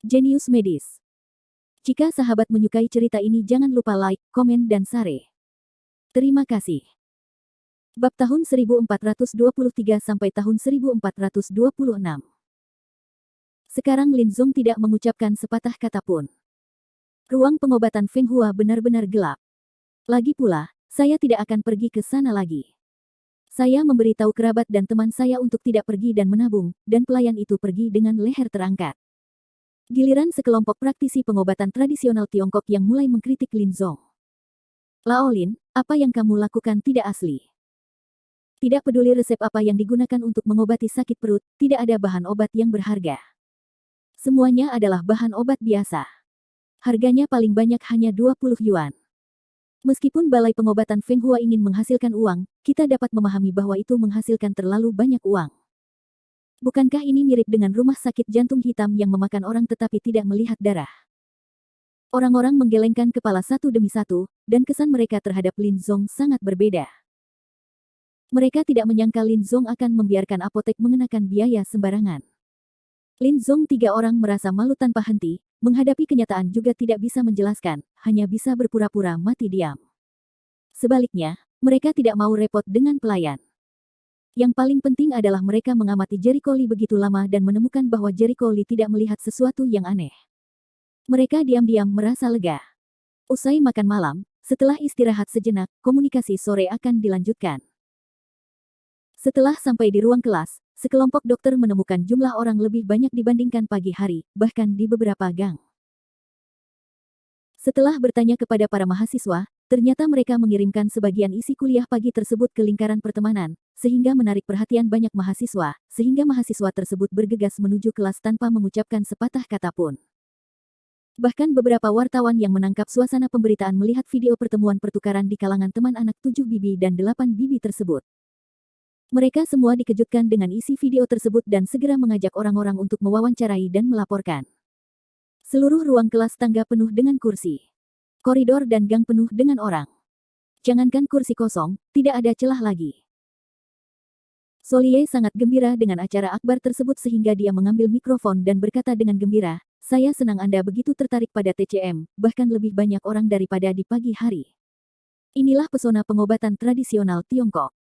Jenius Medis. Jika sahabat menyukai cerita ini jangan lupa like, komen dan share. Terima kasih. Bab tahun 1423 sampai tahun 1426. Sekarang Lin Zong tidak mengucapkan sepatah kata pun. Ruang pengobatan Feng Hua benar-benar gelap. Lagi pula, saya tidak akan pergi ke sana lagi. Saya memberitahu kerabat dan teman saya untuk tidak pergi dan menabung, dan pelayan itu pergi dengan leher terangkat. Giliran sekelompok praktisi pengobatan tradisional Tiongkok yang mulai mengkritik Lin Zong. Lao Lin, apa yang kamu lakukan tidak asli. Tidak peduli resep apa yang digunakan untuk mengobati sakit perut, tidak ada bahan obat yang berharga. Semuanya adalah bahan obat biasa. Harganya paling banyak hanya 20 yuan. Meskipun Balai Pengobatan Feng Hua ingin menghasilkan uang, kita dapat memahami bahwa itu menghasilkan terlalu banyak uang. Bukankah ini mirip dengan rumah sakit jantung hitam yang memakan orang tetapi tidak melihat darah? Orang-orang menggelengkan kepala satu demi satu, dan kesan mereka terhadap Lin Zong sangat berbeda. Mereka tidak menyangka Lin Zong akan membiarkan apotek mengenakan biaya sembarangan. Lin Zong tiga orang merasa malu tanpa henti, menghadapi kenyataan juga tidak bisa menjelaskan, hanya bisa berpura-pura mati diam. Sebaliknya, mereka tidak mau repot dengan pelayan. Yang paling penting adalah mereka mengamati Jericho Lee begitu lama dan menemukan bahwa Jericho Lee tidak melihat sesuatu yang aneh. Mereka diam-diam merasa lega. Usai makan malam, setelah istirahat sejenak, komunikasi sore akan dilanjutkan. Setelah sampai di ruang kelas, sekelompok dokter menemukan jumlah orang lebih banyak dibandingkan pagi hari, bahkan di beberapa gang. Setelah bertanya kepada para mahasiswa, ternyata mereka mengirimkan sebagian isi kuliah pagi tersebut ke lingkaran pertemanan, sehingga menarik perhatian banyak mahasiswa, sehingga mahasiswa tersebut bergegas menuju kelas tanpa mengucapkan sepatah kata pun. Bahkan beberapa wartawan yang menangkap suasana pemberitaan melihat video pertemuan pertukaran di kalangan teman anak 7 bibi dan 8 bibi tersebut. Mereka semua dikejutkan dengan isi video tersebut dan segera mengajak orang-orang untuk mewawancarai dan melaporkan. Seluruh ruang kelas tangga penuh dengan kursi. Koridor dan gang penuh dengan orang. Jangankan kursi kosong, tidak ada celah lagi. Solie sangat gembira dengan acara akbar tersebut sehingga dia mengambil mikrofon dan berkata dengan gembira, "Saya senang Anda begitu tertarik pada TCM, bahkan lebih banyak orang daripada di pagi hari. Inilah pesona pengobatan tradisional Tiongkok.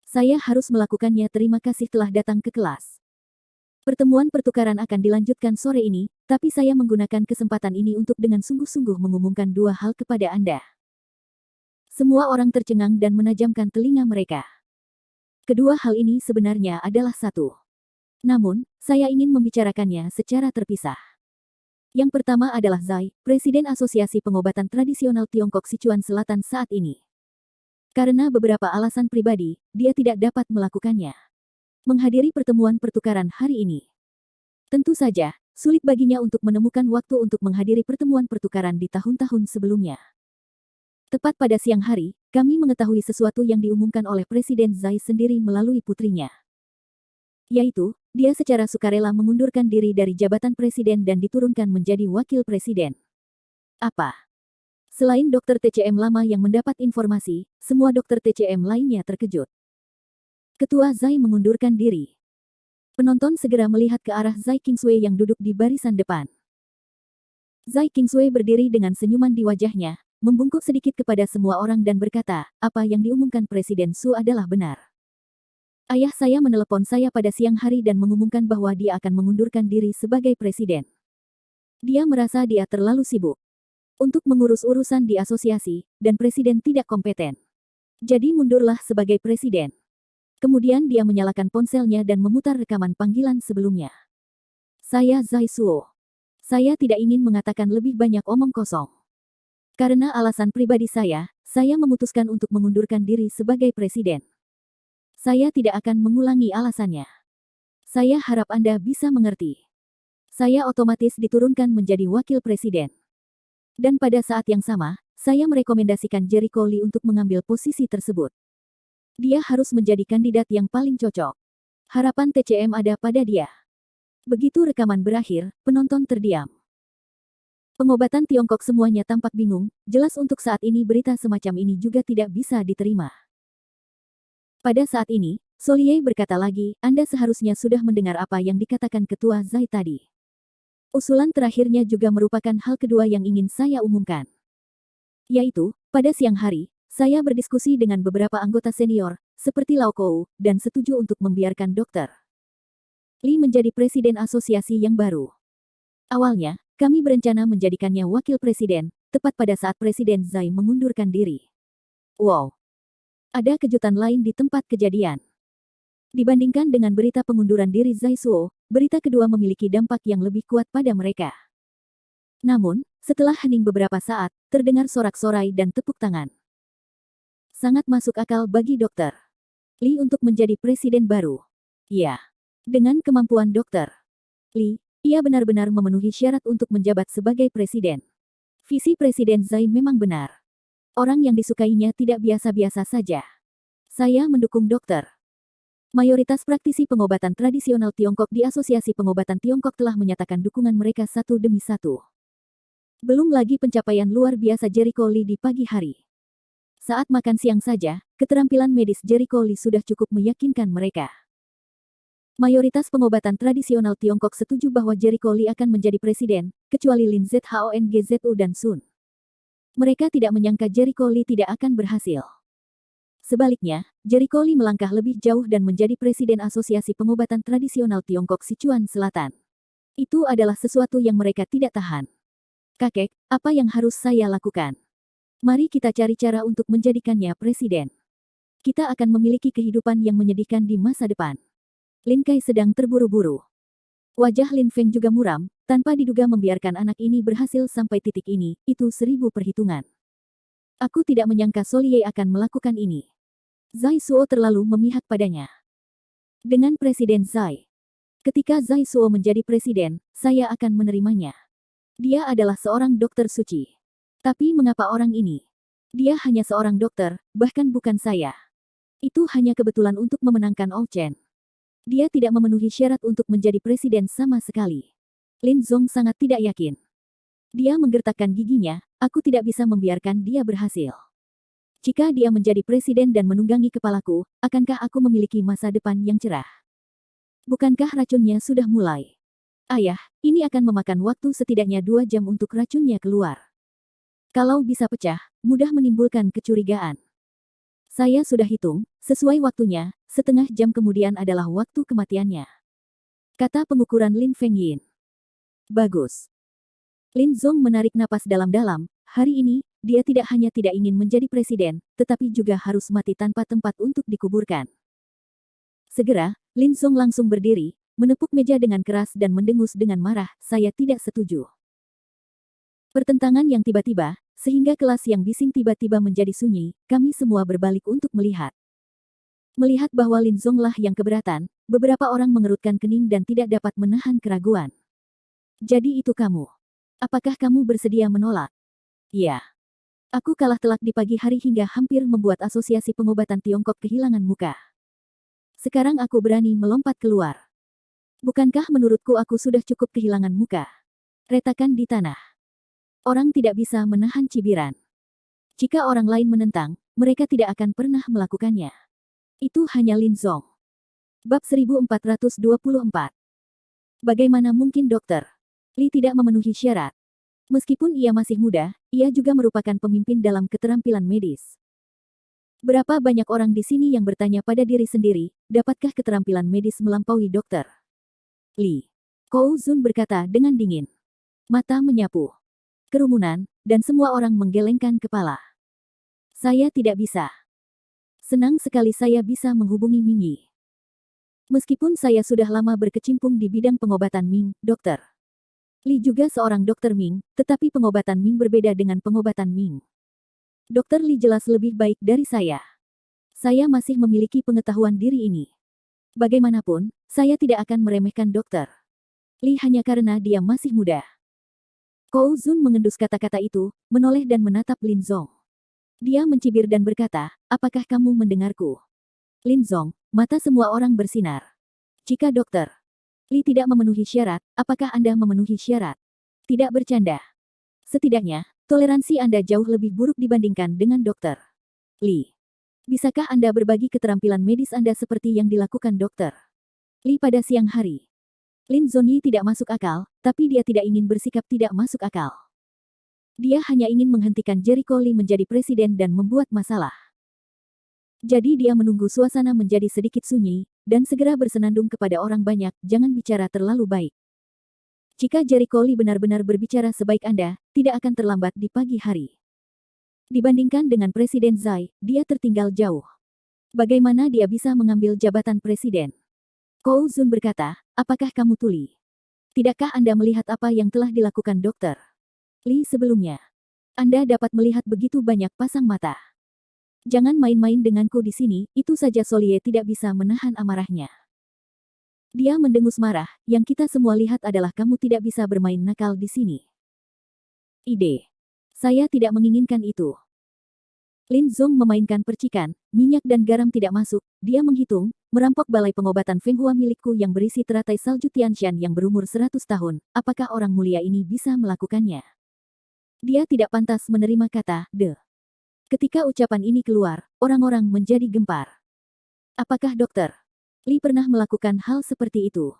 Saya harus melakukannya, terima kasih telah datang ke kelas." Pertemuan pertukaran akan dilanjutkan sore ini, tapi saya menggunakan kesempatan ini untuk dengan sungguh-sungguh mengumumkan dua hal kepada Anda. Semua orang tercengang dan menajamkan telinga mereka. Kedua hal ini sebenarnya adalah satu. Namun, saya ingin membicarakannya secara terpisah. Yang pertama adalah Zai, Presiden Asosiasi Pengobatan Tradisional Tiongkok Sichuan Selatan saat ini. Karena beberapa alasan pribadi, dia tidak dapat melakukannya. Menghadiri pertemuan pertukaran hari ini. Tentu saja, sulit baginya untuk menemukan waktu untuk menghadiri pertemuan pertukaran di tahun-tahun sebelumnya. Tepat pada siang hari, kami mengetahui sesuatu yang diumumkan oleh Presiden Zai sendiri melalui putrinya. Yaitu, dia secara sukarela mengundurkan diri dari jabatan presiden dan diturunkan menjadi wakil presiden. Apa? Selain dokter TCM lama yang mendapat informasi, semua dokter TCM lainnya terkejut. Ketua Zai mengundurkan diri. Penonton segera melihat ke arah Zai Kingsway yang duduk di barisan depan. Zai Kingsway berdiri dengan senyuman di wajahnya, membungkuk sedikit kepada semua orang dan berkata, "Apa yang diumumkan Presiden Su adalah benar. Ayah saya menelepon saya pada siang hari dan mengumumkan bahwa dia akan mengundurkan diri sebagai presiden. Dia merasa dia terlalu sibuk untuk mengurus urusan di asosiasi, dan presiden tidak kompeten. Jadi mundurlah sebagai presiden." Kemudian dia menyalakan ponselnya dan memutar rekaman panggilan sebelumnya. "Saya Zai Suo. Saya tidak ingin mengatakan lebih banyak omong kosong. Karena alasan pribadi saya memutuskan untuk mengundurkan diri sebagai presiden. Saya tidak akan mengulangi alasannya. Saya harap Anda bisa mengerti. Saya otomatis diturunkan menjadi wakil presiden. Dan pada saat yang sama, saya merekomendasikan Jericho Lee untuk mengambil posisi tersebut. Dia harus menjadi kandidat yang paling cocok. Harapan TCM ada pada dia." Begitu rekaman berakhir, penonton terdiam. Pengobatan Tiongkok semuanya tampak bingung, jelas untuk saat ini berita semacam ini juga tidak bisa diterima. Pada saat ini, Solie berkata lagi, "Anda seharusnya sudah mendengar apa yang dikatakan Ketua Zai tadi. Usulan terakhirnya juga merupakan hal kedua yang ingin saya umumkan. Yaitu, pada siang hari, saya berdiskusi dengan beberapa anggota senior, seperti Lau Kou, dan setuju untuk membiarkan Dr. Li menjadi presiden asosiasi yang baru. Awalnya, kami berencana menjadikannya wakil presiden, tepat pada saat Presiden Zhai mengundurkan diri. Wow! Ada kejutan lain di tempat kejadian. Dibandingkan dengan berita pengunduran diri Zhai Suo, berita kedua memiliki dampak yang lebih kuat pada mereka. Namun, setelah hening beberapa saat, terdengar sorak-sorai dan tepuk tangan. Sangat masuk akal bagi Dr. Li untuk menjadi presiden baru. Ya, dengan kemampuan Dr. Li, ia benar-benar memenuhi syarat untuk menjabat sebagai presiden. Visi Presiden Zhai memang benar. Orang yang disukainya tidak biasa-biasa saja. Saya mendukung Dr. Mayoritas praktisi pengobatan tradisional Tiongkok di Asosiasi Pengobatan Tiongkok telah menyatakan dukungan mereka satu demi satu. Belum lagi pencapaian luar biasa Jericho Lee di pagi hari. Saat makan siang saja, keterampilan medis Jericho Lee sudah cukup meyakinkan mereka. Mayoritas pengobatan tradisional Tiongkok setuju bahwa Jericho Lee akan menjadi presiden, kecuali Lin Zhongzu dan Sun. Mereka tidak menyangka Jericho Lee tidak akan berhasil. Sebaliknya, Jericho Lee melangkah lebih jauh dan menjadi presiden Asosiasi Pengobatan Tradisional Tiongkok Sichuan Selatan. Itu adalah sesuatu yang mereka tidak tahan. Kakek, apa yang harus saya lakukan? Mari kita cari cara untuk menjadikannya presiden. Kita akan memiliki kehidupan yang menyedihkan di masa depan. Lin Kai sedang terburu-buru. Wajah Lin Feng juga muram, tanpa diduga membiarkan anak ini berhasil sampai titik ini, itu 1000 perhitungan. Aku tidak menyangka Solie akan melakukan ini. Zhai Suo terlalu memihak padanya. Dengan Presiden Zhai. Ketika Zhai Suo menjadi presiden, saya akan menerimanya. Dia adalah seorang dokter suci. Tapi mengapa orang ini? Dia hanya seorang dokter, bahkan bukan saya. Itu hanya kebetulan untuk memenangkan Ol Chen. Dia tidak memenuhi syarat untuk menjadi presiden sama sekali. Lin Zong sangat tidak yakin. Dia menggertakkan giginya, aku tidak bisa membiarkan dia berhasil. Jika dia menjadi presiden dan menunggangi kepalaku, akankah aku memiliki masa depan yang cerah? Bukankah racunnya sudah mulai? Ayah, ini akan memakan waktu setidaknya 2 jam untuk racunnya keluar. Kalau bisa pecah, mudah menimbulkan kecurigaan. Saya sudah hitung, sesuai waktunya, setengah jam kemudian adalah waktu kematiannya. Kata pengukuran Lin Fengyin. Bagus. Lin Zong menarik napas dalam-dalam, hari ini, dia tidak hanya tidak ingin menjadi presiden, tetapi juga harus mati tanpa tempat untuk dikuburkan. Segera, Lin Zong langsung berdiri, menepuk meja dengan keras dan mendengus dengan marah, saya tidak setuju. Pertentangan yang tiba-tiba, sehingga kelas yang bising tiba-tiba menjadi sunyi, kami semua berbalik untuk melihat. Melihat bahwa Lin Zong lah yang keberatan, beberapa orang mengerutkan kening dan tidak dapat menahan keraguan. Jadi itu kamu. Apakah kamu bersedia menolak? Ya. Aku kalah telak di pagi hari hingga hampir membuat Asosiasi Pengobatan Tiongkok kehilangan muka. Sekarang aku berani melompat keluar. Bukankah menurutku aku sudah cukup kehilangan muka? Retakan di tanah. Orang tidak bisa menahan cibiran. Jika orang lain menentang, mereka tidak akan pernah melakukannya. Itu hanya Lin Zong. Bab 1424. Bagaimana mungkin Dr. Li tidak memenuhi syarat? Meskipun ia masih muda, ia juga merupakan pemimpin dalam keterampilan medis. Berapa banyak orang di sini yang bertanya pada diri sendiri, dapatkah keterampilan medis melampaui Dr. Li? Kou Zun berkata dengan dingin. Mata menyapu. Kerumunan, dan semua orang menggelengkan kepala. Saya tidak bisa. Senang sekali saya bisa menghubungi Mingyi. Meskipun saya sudah lama berkecimpung di bidang pengobatan Ming, Dr. Li juga seorang dokter Ming, tetapi pengobatan Ming berbeda dengan pengobatan Ming. Dokter Li jelas lebih baik dari saya. Saya masih memiliki pengetahuan diri ini. Bagaimanapun, saya tidak akan meremehkan Dokter Li hanya karena dia masih muda. Kou Zun mengendus kata-kata itu, menoleh dan menatap Lin Zong. Dia mencibir dan berkata, apakah kamu mendengarku? Lin Zong, mata semua orang bersinar. Jika Dokter Li tidak memenuhi syarat, apakah Anda memenuhi syarat? Tidak bercanda. Setidaknya, toleransi Anda jauh lebih buruk dibandingkan dengan Dr. Li. Bisakah Anda berbagi keterampilan medis Anda seperti yang dilakukan Dr. Li pada siang hari? Lin Zhongyi tidak masuk akal, tapi dia tidak ingin bersikap tidak masuk akal. Dia hanya ingin menghentikan Jericho Lee menjadi presiden dan membuat masalah. Jadi dia menunggu suasana menjadi sedikit sunyi, dan segera bersenandung kepada orang banyak, jangan bicara terlalu baik. Jika Jericho Lee benar-benar berbicara sebaik Anda, tidak akan terlambat di pagi hari. Dibandingkan dengan Presiden Zhai, dia tertinggal jauh. Bagaimana dia bisa mengambil jabatan presiden? Kou Zun berkata, apakah kamu tuli? Tidakkah Anda melihat apa yang telah dilakukan Dr. Lee sebelumnya? Anda dapat melihat begitu banyak pasang mata. Jangan main-main denganku di sini, itu saja Solie tidak bisa menahan amarahnya. Dia mendengus marah, yang kita semua lihat adalah kamu tidak bisa bermain nakal di sini. Ide. Saya tidak menginginkan itu. Lin Zong memainkan percikan, minyak dan garam tidak masuk, dia menghitung, merampok balai pengobatan Feng Hua milikku yang berisi teratai salju Tianshan yang berumur 100 tahun, apakah orang mulia ini bisa melakukannya? Dia tidak pantas menerima kata, de. Ketika ucapan ini keluar, orang-orang menjadi gempar. Apakah Dr. Lee pernah melakukan hal seperti itu?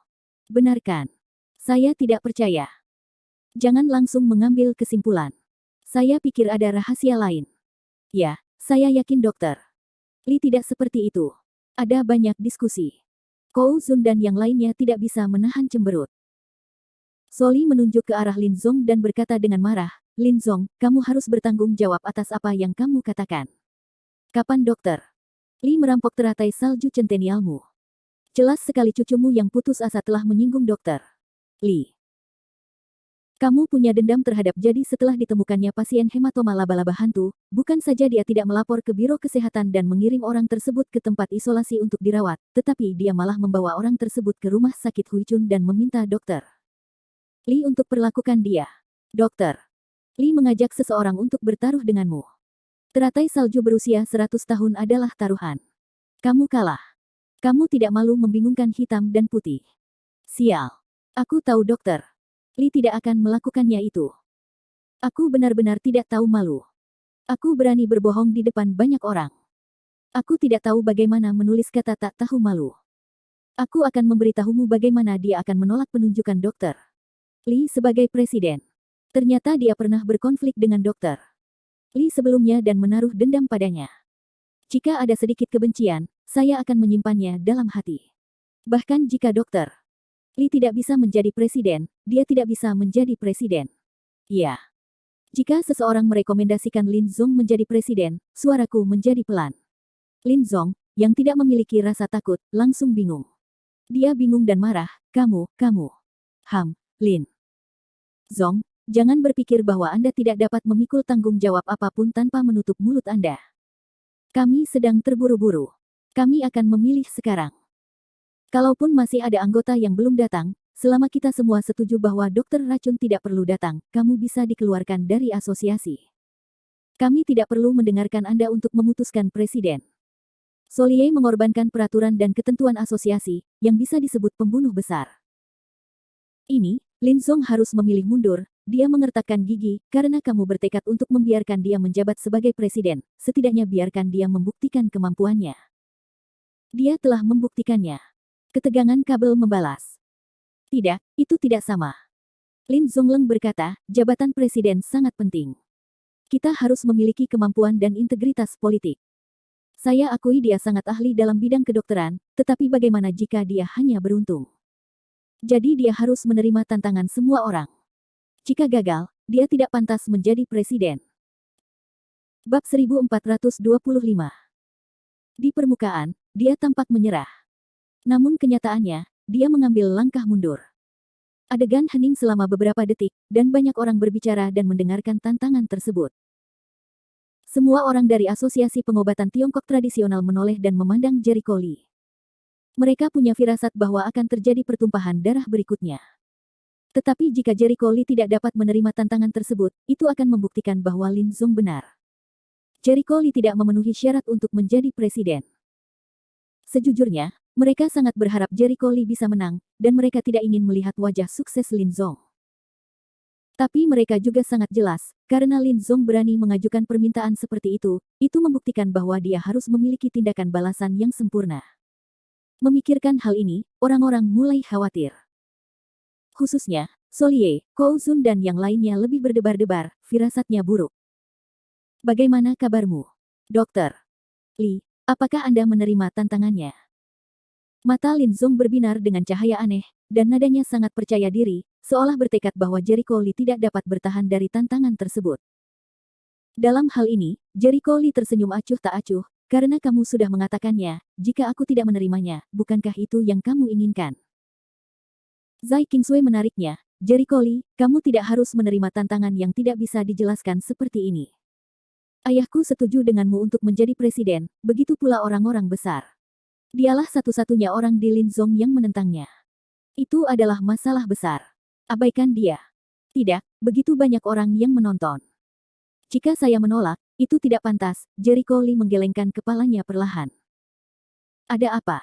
Benarkan. Saya tidak percaya. Jangan langsung mengambil kesimpulan. Saya pikir ada rahasia lain. Ya, saya yakin Dr. Lee tidak seperti itu. Ada banyak diskusi. Kou Zun dan yang lainnya tidak bisa menahan cemberut. Soli menunjuk ke arah Lin Zong dan berkata dengan marah, Lin Zong, kamu harus bertanggung jawab atas apa yang kamu katakan. Kapan Dr. Lee merampok teratai salju centenialmu? Jelas sekali cucumu yang putus asa telah menyinggung Dr. Lee. Kamu punya dendam terhadap jadi setelah ditemukannya pasien hematoma laba-laba hantu, bukan saja dia tidak melapor ke Biro Kesehatan dan mengirim orang tersebut ke tempat isolasi untuk dirawat, tetapi dia malah membawa orang tersebut ke rumah sakit Huichun dan meminta Dr. Lee untuk perlakukan dia. Dr. Lee mengajak seseorang untuk bertaruh denganmu. Teratai salju berusia 100 tahun adalah taruhan. Kamu kalah. Kamu tidak malu membingungkan hitam dan putih. Sial. Aku tahu Dr. Lee tidak akan melakukannya itu. Aku benar-benar tidak tahu malu. Aku berani berbohong di depan banyak orang. Aku tidak tahu bagaimana menulis kata tak tahu malu. Aku akan memberitahumu bagaimana dia akan menolak penunjukan Dr. Lee sebagai presiden. Ternyata dia pernah berkonflik dengan Dr. Lee sebelumnya dan menaruh dendam padanya. Jika ada sedikit kebencian, saya akan menyimpannya dalam hati. Bahkan jika Dr. Lee tidak bisa menjadi presiden, dia tidak bisa menjadi presiden. Ya. Jika seseorang merekomendasikan Lin Zong menjadi presiden, suaraku menjadi pelan. Lin Zong, yang tidak memiliki rasa takut, langsung bingung. Dia bingung dan marah, kamu. Lin Zong, jangan berpikir bahwa Anda tidak dapat memikul tanggung jawab apapun tanpa menutup mulut Anda. Kami sedang terburu-buru. Kami akan memilih sekarang. Kalaupun masih ada anggota yang belum datang, selama kita semua setuju bahwa dokter racun tidak perlu datang, kamu bisa dikeluarkan dari asosiasi. Kami tidak perlu mendengarkan Anda untuk memutuskan presiden. Solie mengorbankan peraturan dan ketentuan asosiasi, yang bisa disebut pembunuh besar. Ini, Lin Zong harus memilih mundur, dia mengertakkan gigi, karena kamu bertekad untuk membiarkan dia menjabat sebagai presiden, setidaknya biarkan dia membuktikan kemampuannya. Dia telah membuktikannya. Ketegangan kabel membalas. Tidak, itu tidak sama. Lin Zongleng berkata, jabatan presiden sangat penting. Kita harus memiliki kemampuan dan integritas politik. Saya akui dia sangat ahli dalam bidang kedokteran, tetapi bagaimana jika dia hanya beruntung? Jadi dia harus menerima tantangan semua orang. Jika gagal, dia tidak pantas menjadi presiden. Bab 1425. Di permukaan, dia tampak menyerah. Namun kenyataannya, dia mengambil langkah mundur. Adegan hening selama beberapa detik, dan banyak orang berbicara dan mendengarkan tantangan tersebut. Semua orang dari Asosiasi Pengobatan Tiongkok Tradisional menoleh dan memandang Jericho Lee. Mereka punya firasat bahwa akan terjadi pertumpahan darah berikutnya. Tetapi jika Jericho Lee tidak dapat menerima tantangan tersebut, itu akan membuktikan bahwa Lin Zong benar. Jericho Lee tidak memenuhi syarat untuk menjadi presiden. Sejujurnya, mereka sangat berharap Jericho Lee bisa menang, dan mereka tidak ingin melihat wajah sukses Lin Zong. Tapi mereka juga sangat jelas, karena Lin Zong berani mengajukan permintaan seperti itu membuktikan bahwa dia harus memiliki tindakan balasan yang sempurna. Memikirkan hal ini, orang-orang mulai khawatir. Khususnya, Solie, Kouzun dan yang lainnya lebih berdebar-debar, firasatnya buruk. Bagaimana kabarmu, dokter? Li, apakah Anda menerima tantangannya? Mata Lin Zong berbinar dengan cahaya aneh, dan nadanya sangat percaya diri, seolah bertekad bahwa Jericho Li tidak dapat bertahan dari tantangan tersebut. Dalam hal ini, Jericho Li tersenyum acuh tak acuh, karena kamu sudah mengatakannya, jika aku tidak menerimanya, bukankah itu yang kamu inginkan? Zai Qingsui menariknya, Jericho Li, kamu tidak harus menerima tantangan yang tidak bisa dijelaskan seperti ini. Ayahku setuju denganmu untuk menjadi presiden, begitu pula orang-orang besar. Dialah satu-satunya orang di Linzong yang menentangnya. Itu adalah masalah besar. Abaikan dia. Tidak, begitu banyak orang yang menonton. Jika saya menolak, itu tidak pantas, Jericho Li menggelengkan kepalanya perlahan. Ada apa?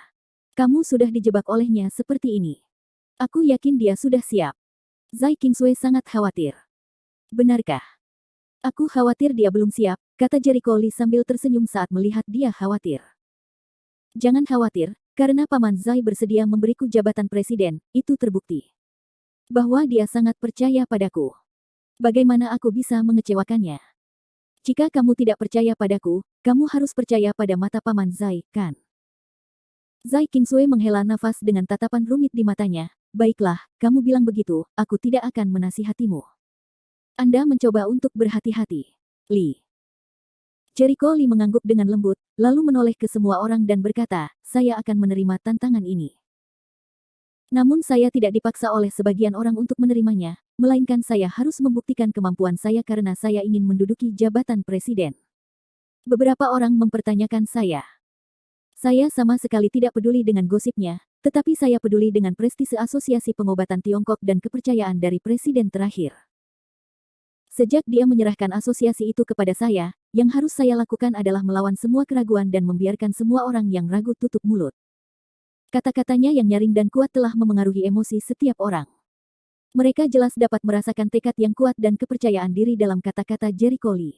Kamu sudah dijebak olehnya seperti ini. Aku yakin dia sudah siap. Zai Qingsui sangat khawatir. Benarkah? Aku khawatir dia belum siap, kata Jericho Li sambil tersenyum saat melihat dia khawatir. Jangan khawatir, karena Paman Zai bersedia memberiku jabatan presiden, itu terbukti. Bahwa dia sangat percaya padaku. Bagaimana aku bisa mengecewakannya? Jika kamu tidak percaya padaku, kamu harus percaya pada mata Paman Zai, kan? Zai Qingsui menghela nafas dengan tatapan rumit di matanya. Baiklah, kamu bilang begitu, aku tidak akan menasihatimu. Anda mencoba untuk berhati-hati. Li. Jericho Li mengangguk dengan lembut, lalu menoleh ke semua orang dan berkata, saya akan menerima tantangan ini. Namun saya tidak dipaksa oleh sebagian orang untuk menerimanya, melainkan saya harus membuktikan kemampuan saya karena saya ingin menduduki jabatan presiden. Beberapa orang mempertanyakan saya. Saya sama sekali tidak peduli dengan gosipnya, tetapi saya peduli dengan prestise Asosiasi Pengobatan Tiongkok dan kepercayaan dari presiden terakhir. Sejak dia menyerahkan asosiasi itu kepada saya, yang harus saya lakukan adalah melawan semua keraguan dan membiarkan semua orang yang ragu tutup mulut. Kata-katanya yang nyaring dan kuat telah memengaruhi emosi setiap orang. Mereka jelas dapat merasakan tekad yang kuat dan kepercayaan diri dalam kata-kata Jericho Li.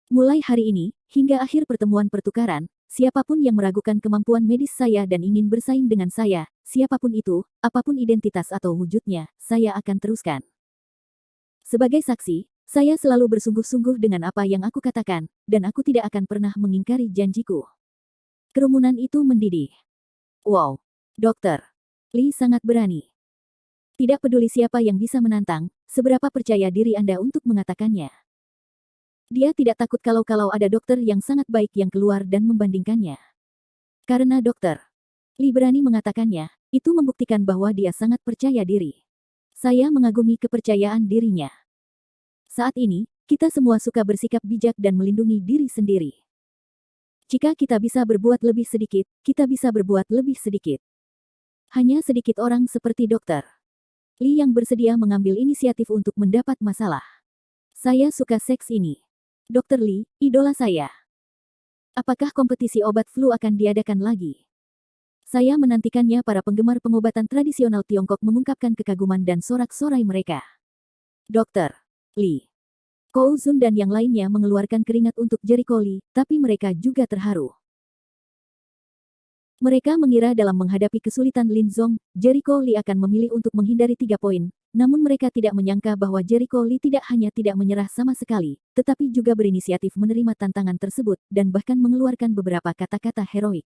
Mulai hari ini, hingga akhir pertemuan pertukaran, siapapun yang meragukan kemampuan medis saya dan ingin bersaing dengan saya, siapapun itu, apapun identitas atau wujudnya, saya akan teruskan. Sebagai saksi, saya selalu bersungguh-sungguh dengan apa yang aku katakan, dan aku tidak akan pernah mengingkari janjiku. Kerumunan itu mendidih. Wow, dokter. Li sangat berani. Tidak peduli siapa yang bisa menantang, seberapa percaya diri Anda untuk mengatakannya. Dia tidak takut kalau ada dokter yang sangat baik yang keluar dan membandingkannya. Karena dokter Li berani mengatakannya, itu membuktikan bahwa dia sangat percaya diri. Saya mengagumi kepercayaan dirinya. Saat ini, kita semua suka bersikap bijak dan melindungi diri sendiri. Jika kita bisa berbuat lebih sedikit, kita bisa berbuat lebih sedikit. Hanya sedikit orang seperti dokter Li yang bersedia mengambil inisiatif untuk mendapat masalah. Saya suka seks ini. Dr. Li, idola saya. Apakah kompetisi obat flu akan diadakan lagi? Saya menantikannya. Para penggemar pengobatan tradisional Tiongkok mengungkapkan kekaguman dan sorak-sorai mereka. Dr. Li, Kouzun dan yang lainnya mengeluarkan keringat untuk Jericho Li, tapi mereka juga terharu. Mereka mengira dalam menghadapi kesulitan Linzong, Jericho Li akan memilih untuk menghindari 3 poin, namun mereka tidak menyangka bahwa Jericho Li tidak hanya tidak menyerah sama sekali, tetapi juga berinisiatif menerima tantangan tersebut, dan bahkan mengeluarkan beberapa kata-kata heroik.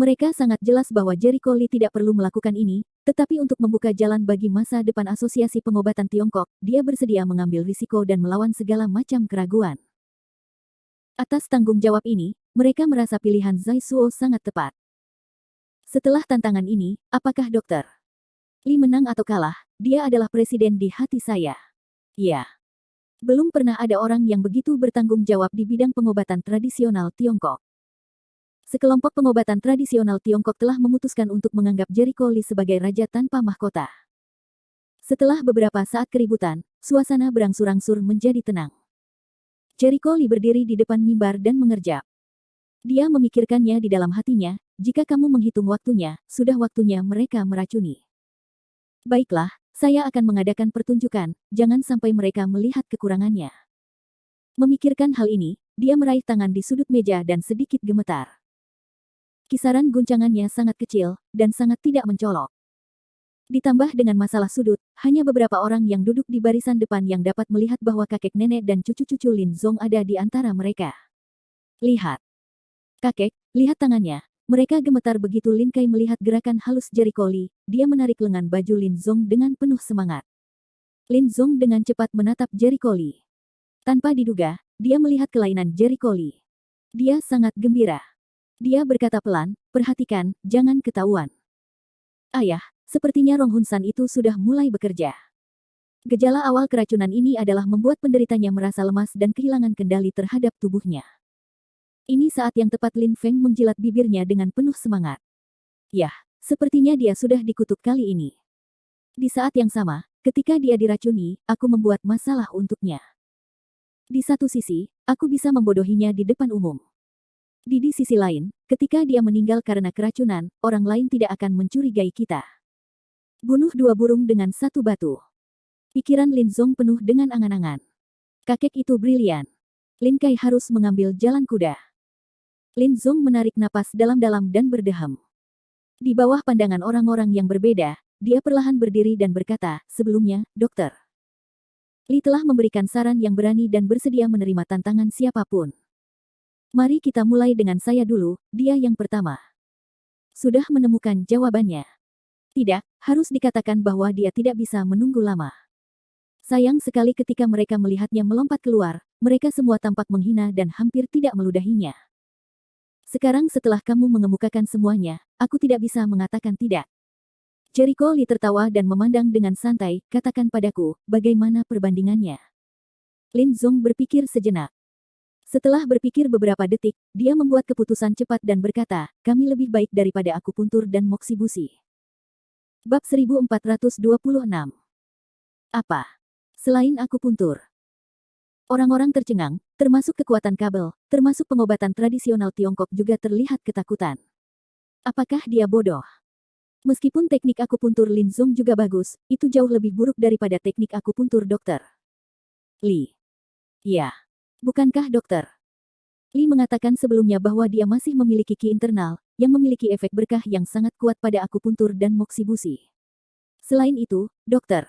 Mereka sangat jelas bahwa Jericho Li tidak perlu melakukan ini, tetapi untuk membuka jalan bagi masa depan Asosiasi Pengobatan Tiongkok, dia bersedia mengambil risiko dan melawan segala macam keraguan. Atas tanggung jawab ini, mereka merasa pilihan Zai Suo sangat tepat. Setelah tantangan ini, apakah Dr. Li menang atau kalah, dia adalah presiden di hati saya. Ya. Belum pernah ada orang yang begitu bertanggung jawab di bidang pengobatan tradisional Tiongkok. Sekelompok pengobatan tradisional Tiongkok telah memutuskan untuk menganggap Jericho Li sebagai raja tanpa mahkota. Setelah beberapa saat keributan, suasana berangsur-angsur menjadi tenang. Jericho Li berdiri di depan mimbar dan mengerjap. Dia memikirkannya di dalam hatinya, jika kamu menghitung waktunya, sudah waktunya mereka meracuni. Baiklah, saya akan mengadakan pertunjukan, jangan sampai mereka melihat kekurangannya. Memikirkan hal ini, dia meraih tangan di sudut meja dan sedikit gemetar. Kisaran guncangannya sangat kecil, dan sangat tidak mencolok. Ditambah dengan masalah sudut, hanya beberapa orang yang duduk di barisan depan yang dapat melihat bahwa kakek nenek dan cucu-cucu Lin Zong ada di antara mereka. Lihat. Kakek, lihat tangannya. Mereka gemetar begitu Lin Kai melihat gerakan halus Jericho Lee. Dia menarik lengan baju Lin Zong dengan penuh semangat. Lin Zong dengan cepat menatap Jericho Lee. Tanpa diduga, dia melihat kelainan Jericho Lee. Dia sangat gembira. Dia berkata pelan, perhatikan, jangan ketahuan. Ayah, sepertinya Rong Hun San itu sudah mulai bekerja. Gejala awal keracunan ini adalah membuat penderitanya merasa lemas dan kehilangan kendali terhadap tubuhnya. Ini saat yang tepat Lin Feng menjilat bibirnya dengan penuh semangat. Yah, sepertinya dia sudah dikutuk kali ini. Di saat yang sama, ketika dia diracuni, aku membuat masalah untuknya. Di satu sisi, aku bisa membodohinya di depan umum. Di sisi lain, ketika dia meninggal karena keracunan, orang lain tidak akan mencurigai kita. Bunuh dua burung dengan satu batu. Pikiran Lin Zong penuh dengan angan-angan. Kakek itu brilian. Lin Kai harus mengambil jalan kuda. Lin Zong menarik napas dalam-dalam dan berdeham. Di bawah pandangan orang-orang yang berbeda, dia perlahan berdiri dan berkata, sebelumnya, dokter. Li telah memberikan saran yang berani dan bersedia menerima tantangan siapapun. Mari kita mulai dengan saya dulu, dia yang pertama. Sudah menemukan jawabannya. Tidak, harus dikatakan bahwa dia tidak bisa menunggu lama. Sayang sekali ketika mereka melihatnya melompat keluar, mereka semua tampak menghina dan hampir tidak meludahinya. Sekarang setelah kamu mengemukakan semuanya, aku tidak bisa mengatakan tidak. Jericho Lee tertawa dan memandang dengan santai, katakan padaku, bagaimana perbandingannya. Lin Zong berpikir sejenak. Setelah berpikir beberapa detik, dia membuat keputusan cepat dan berkata, kami lebih baik daripada akupuntur dan moksibusi. Bab 1426. Apa? Selain akupuntur. Orang-orang tercengang, termasuk kekuatan kabel, termasuk pengobatan tradisional Tiongkok juga terlihat ketakutan. Apakah dia bodoh? Meskipun teknik akupuntur Lin Zong juga bagus, itu jauh lebih buruk daripada teknik akupuntur dokter Li. Ya. Bukankah dokter Li mengatakan sebelumnya bahwa dia masih memiliki ki internal, yang memiliki efek berkah yang sangat kuat pada akupuntur dan moksibusi. Selain itu, dokter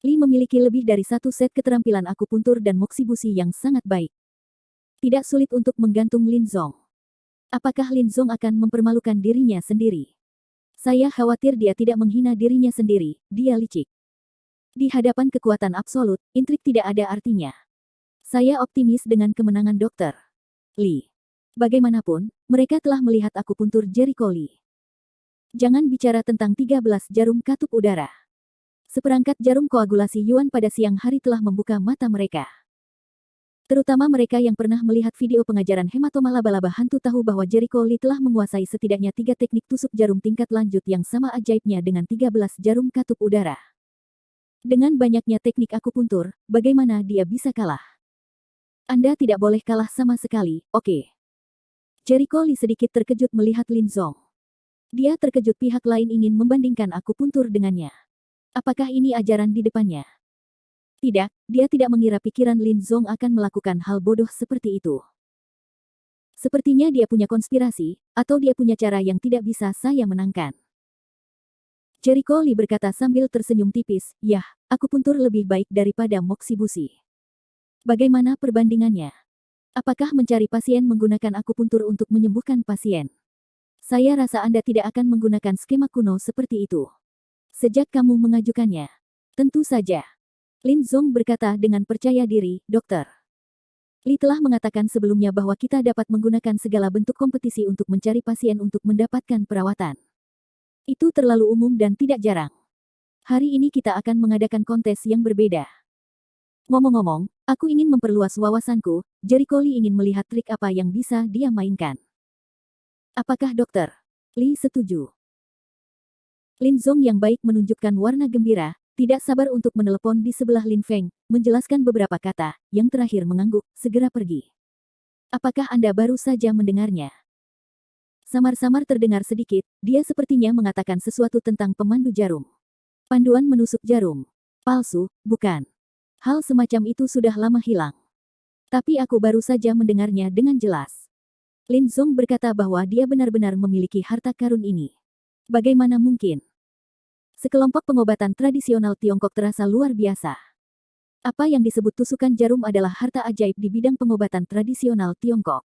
Li memiliki lebih dari satu set keterampilan akupuntur dan moksibusi yang sangat baik. Tidak sulit untuk menggantung Lin Zong. Apakah Lin Zong akan mempermalukan dirinya sendiri? Saya khawatir dia tidak menghina dirinya sendiri, dia licik. Di hadapan kekuatan absolut, intrik tidak ada artinya. Saya optimis dengan kemenangan dokter Li. Bagaimanapun, mereka telah melihat akupuntur Jericho Lee. Jangan bicara tentang 13 jarum katup udara. Seperangkat jarum koagulasi Yuan pada siang hari telah membuka mata mereka. Terutama mereka yang pernah melihat video pengajaran hematoma laba-laba hantu tahu bahwa Jericho Lee telah menguasai setidaknya 3 teknik tusuk jarum tingkat lanjut yang sama ajaibnya dengan 13 jarum katup udara. Dengan banyaknya teknik akupuntur, bagaimana dia bisa kalah? Anda tidak boleh kalah sama sekali, oke. Jericho Lee sedikit terkejut melihat Lin Zong. Dia terkejut pihak lain ingin membandingkan akupuntur dengannya. Apakah ini ajaran di depannya? Tidak, dia tidak mengira pikiran Lin Zong akan melakukan hal bodoh seperti itu. Sepertinya dia punya konspirasi, atau dia punya cara yang tidak bisa saya menangkan. Jericho Lee berkata sambil tersenyum tipis, yah, akupuntur lebih baik daripada moksibusi. Bagaimana perbandingannya? Apakah mencari pasien menggunakan akupuntur untuk menyembuhkan pasien? Saya rasa Anda tidak akan menggunakan skema kuno seperti itu. Sejak kamu mengajukannya. Tentu saja. Lin Zong berkata dengan percaya diri, dokter. Li telah mengatakan sebelumnya bahwa kita dapat menggunakan segala bentuk kompetisi untuk mencari pasien untuk mendapatkan perawatan. Itu terlalu umum dan tidak jarang. Hari ini kita akan mengadakan kontes yang berbeda. Ngomong-ngomong, aku ingin memperluas wawasanku, Jericho Lee ingin melihat trik apa yang bisa dia mainkan. Apakah dokter Lee setuju? Lin Zong yang baik menunjukkan warna gembira, tidak sabar untuk menelepon di sebelah Lin Feng, menjelaskan beberapa kata, yang terakhir mengangguk, segera pergi. Apakah Anda baru saja mendengarnya? Samar-samar terdengar sedikit, dia sepertinya mengatakan sesuatu tentang pemandu jarum. Panduan menusuk jarum. Palsu, bukan. Hal semacam itu sudah lama hilang. Tapi aku baru saja mendengarnya dengan jelas. Lin Zong berkata bahwa dia benar-benar memiliki harta karun ini. Bagaimana mungkin? Sekelompok pengobatan tradisional Tiongkok terasa luar biasa. Apa yang disebut tusukan jarum adalah harta ajaib di bidang pengobatan tradisional Tiongkok.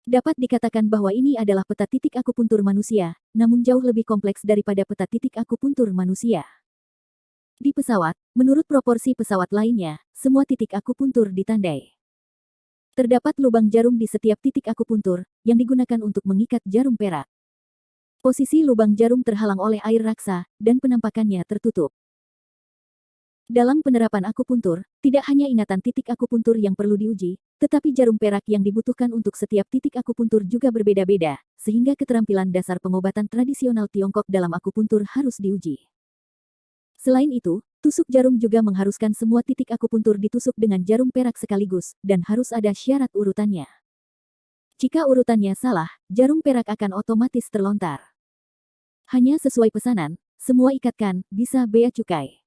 Dapat dikatakan bahwa ini adalah peta titik akupuntur manusia, namun jauh lebih kompleks daripada peta titik akupuntur manusia. Di pesawat, menurut proporsi pesawat lainnya, semua titik akupuntur ditandai. Terdapat lubang jarum di setiap titik akupuntur, yang digunakan untuk mengikat jarum perak. Posisi lubang jarum terhalang oleh air raksa, dan penampakannya tertutup. Dalam penerapan akupuntur, tidak hanya ingatan titik akupuntur yang perlu diuji, tetapi jarum perak yang dibutuhkan untuk setiap titik akupuntur juga berbeda-beda, sehingga keterampilan dasar pengobatan tradisional Tiongkok dalam akupuntur harus diuji. Selain itu, tusuk jarum juga mengharuskan semua titik akupuntur ditusuk dengan jarum perak sekaligus, dan harus ada syarat urutannya. Jika urutannya salah, jarum perak akan otomatis terlontar. Hanya sesuai pesanan, semua ikatkan, bisa bea cukai.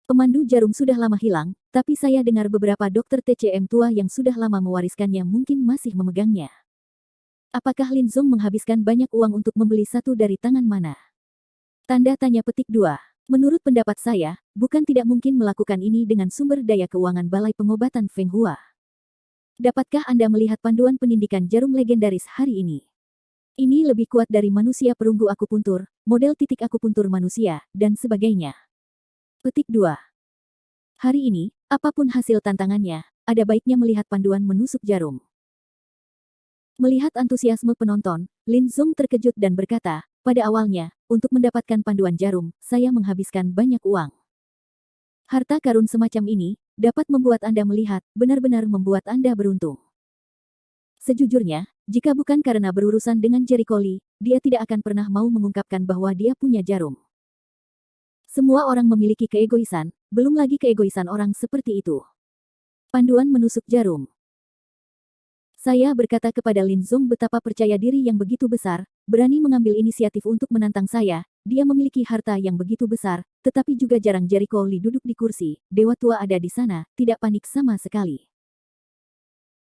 Pemandu jarum sudah lama hilang, tapi saya dengar beberapa dokter TCM tua yang sudah lama mewariskannya mungkin masih memegangnya. Apakah Lin Zong menghabiskan banyak uang untuk membeli satu dari tangan mana? Tanda tanya petik 2. Menurut pendapat saya, bukan tidak mungkin melakukan ini dengan sumber daya keuangan Balai Pengobatan Feng Hua. Dapatkah Anda melihat panduan penindikan jarum legendaris hari ini? Ini lebih kuat dari manusia perunggu akupuntur, model titik akupuntur manusia, dan sebagainya. Petik 2. Hari ini, apapun hasil tantangannya, ada baiknya melihat panduan menusuk jarum. Melihat antusiasme penonton, Lin Zong terkejut dan berkata, pada awalnya, untuk mendapatkan panduan jarum, saya menghabiskan banyak uang. Harta karun semacam ini, dapat membuat Anda melihat, benar-benar membuat Anda beruntung. Sejujurnya, jika bukan karena berurusan dengan Jericho Lee, dia tidak akan pernah mau mengungkapkan bahwa dia punya jarum. Semua orang memiliki keegoisan, belum lagi keegoisan orang seperti itu. Panduan menusuk jarum. Saya berkata kepada Lin Zong betapa percaya diri yang begitu besar, berani mengambil inisiatif untuk menantang saya, dia memiliki harta yang begitu besar, tetapi juga jarang Jericho Lee duduk di kursi, dewa tua ada di sana, tidak panik sama sekali.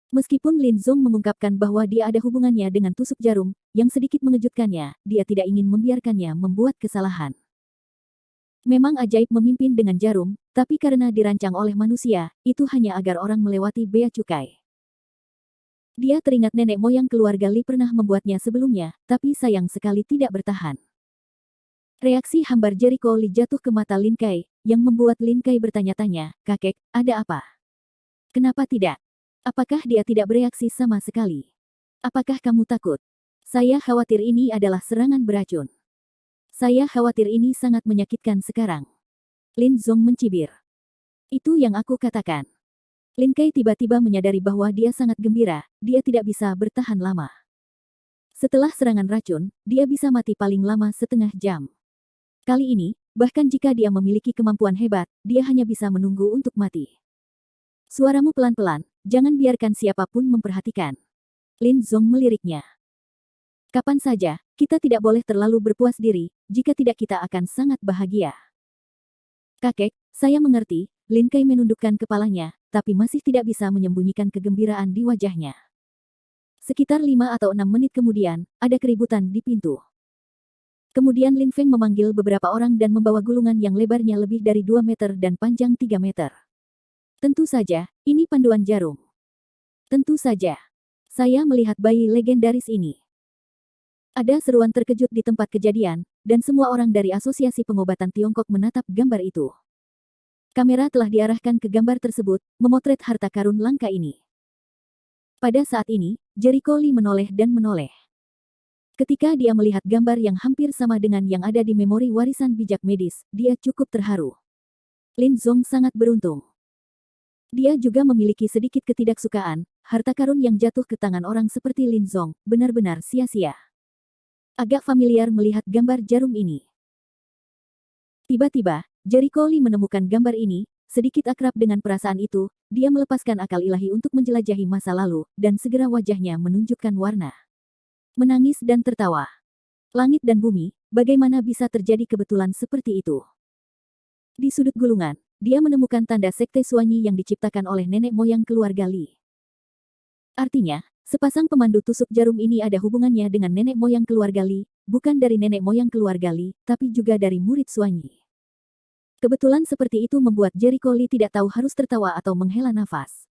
Meskipun Lin Zong mengungkapkan bahwa dia ada hubungannya dengan tusuk jarum, yang sedikit mengejutkannya, dia tidak ingin membiarkannya membuat kesalahan. Memang ajaib memimpin dengan jarum, tapi karena dirancang oleh manusia, itu hanya agar orang melewati bea cukai. Dia teringat nenek moyang keluarga Li pernah membuatnya sebelumnya, tapi sayang sekali tidak bertahan. Reaksi hambar Jericho Lee jatuh ke mata Lin Kai, yang membuat Lin Kai bertanya-tanya, kakek, ada apa? Kenapa tidak? Apakah dia tidak bereaksi sama sekali? Apakah kamu takut? Saya khawatir ini adalah serangan beracun. Saya khawatir ini sangat menyakitkan sekarang. Lin Zong mencibir. Itu yang aku katakan. Lin Kai tiba-tiba menyadari bahwa dia sangat gembira, dia tidak bisa bertahan lama. Setelah serangan racun, dia bisa mati paling lama setengah jam. Kali ini, bahkan jika dia memiliki kemampuan hebat, dia hanya bisa menunggu untuk mati. Suaramu pelan-pelan, jangan biarkan siapapun memperhatikan. Lin Zong meliriknya. Kapan saja, kita tidak boleh terlalu berpuas diri, jika tidak kita akan sangat bahagia. Kakek, saya mengerti, Lin Kai menundukkan kepalanya, tapi masih tidak bisa menyembunyikan kegembiraan di wajahnya. Sekitar 5 atau 6 menit kemudian, ada keributan di pintu. Kemudian Lin Feng memanggil beberapa orang dan membawa gulungan yang lebarnya lebih dari 2 meter dan panjang 3 meter. Tentu saja, ini panduan jarum. Tentu saja. Saya melihat bayi legendaris ini. Ada seruan terkejut di tempat kejadian, dan semua orang dari Asosiasi Pengobatan Tiongkok menatap gambar itu. Kamera telah diarahkan ke gambar tersebut, memotret harta karun langka ini. Pada saat ini, Jericho Lee menoleh dan menoleh. Ketika dia melihat gambar yang hampir sama dengan yang ada di memori warisan bijak medis, dia cukup terharu. Lin Zong sangat beruntung. Dia juga memiliki sedikit ketidaksukaan, harta karun yang jatuh ke tangan orang seperti Lin Zong, benar-benar sia-sia. Agak familiar melihat gambar jarum ini. Tiba-tiba, Jericho Lee menemukan gambar ini, sedikit akrab dengan perasaan itu, dia melepaskan akal ilahi untuk menjelajahi masa lalu, dan segera wajahnya menunjukkan warna. Menangis dan tertawa. Langit dan bumi, bagaimana bisa terjadi kebetulan seperti itu? Di sudut gulungan, dia menemukan tanda sekte Suanyi yang diciptakan oleh nenek moyang keluarga Li. Artinya, Sepasang pemandu tusuk jarum ini ada hubungannya dengan nenek moyang keluarga Li, bukan dari nenek moyang keluarga Li, tapi juga dari murid Suanyi. Kebetulan seperti itu membuat Jericho Lee tidak tahu harus tertawa atau menghela nafas.